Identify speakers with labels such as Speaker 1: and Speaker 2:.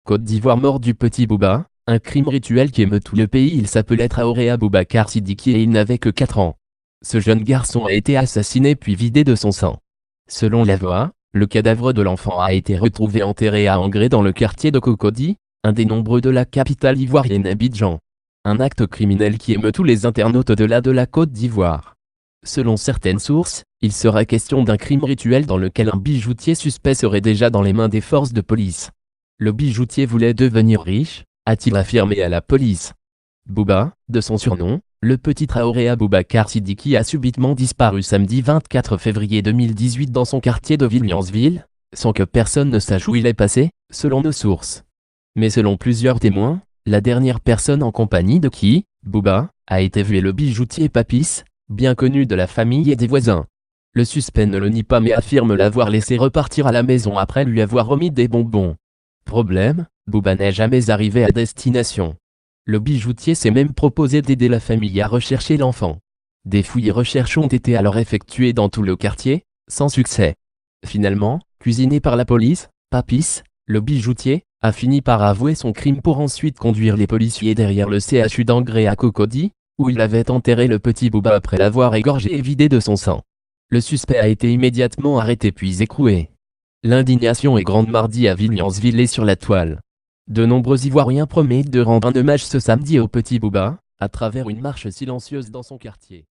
Speaker 1: Côte d'Ivoire, mort du petit Bouba, un crime rituel qui émeut tout le pays. Il s'appelait Traoré Aboubacar Sidiki et il n'avait que 4 ans. Ce jeune garçon a été assassiné puis vidé de son sang. Selon la VOA, le cadavre de l'enfant a été retrouvé enterré à Angré dans le quartier de Cocody, un des nombreux de la capitale ivoirienne Abidjan. Un acte criminel qui émeut tous les internautes au-delà de la Côte d'Ivoire. Selon certaines sources, il serait question d'un crime rituel dans lequel un bijoutier suspect serait déjà dans les mains des forces de police. Le bijoutier voulait devenir riche, a-t-il affirmé à la police. Bouba, de son surnom, le petit Traoré Aboubacar Sidiki a subitement disparu samedi 24 février 2018 dans son quartier de Villiansville, sans que personne ne sache où il est passé, selon nos sources. Mais selon plusieurs témoins, la dernière personne en compagnie de qui, Bouba, a été vue est le bijoutier Papis, bien connu de la famille et des voisins. Le suspect ne le nie pas mais affirme l'avoir laissé repartir à la maison après lui avoir remis des bonbons. Problème, Bouba n'est jamais arrivé à destination. Le bijoutier s'est même proposé d'aider la famille à rechercher l'enfant. Des fouilles et recherches ont été alors effectuées dans tout le quartier, sans succès. Finalement, cuisiné par la police, Papis, le bijoutier, a fini par avouer son crime pour ensuite conduire les policiers derrière le CHU d'Angré à Cocody, où il avait enterré le petit Bouba après l'avoir égorgé et vidé de son sang. Le suspect a été immédiatement arrêté puis écroué. L'indignation est grande mardi à Villiansville et sur la toile. De nombreux Ivoiriens promettent de rendre un hommage ce samedi au petit Bouba, à travers une marche silencieuse dans son quartier.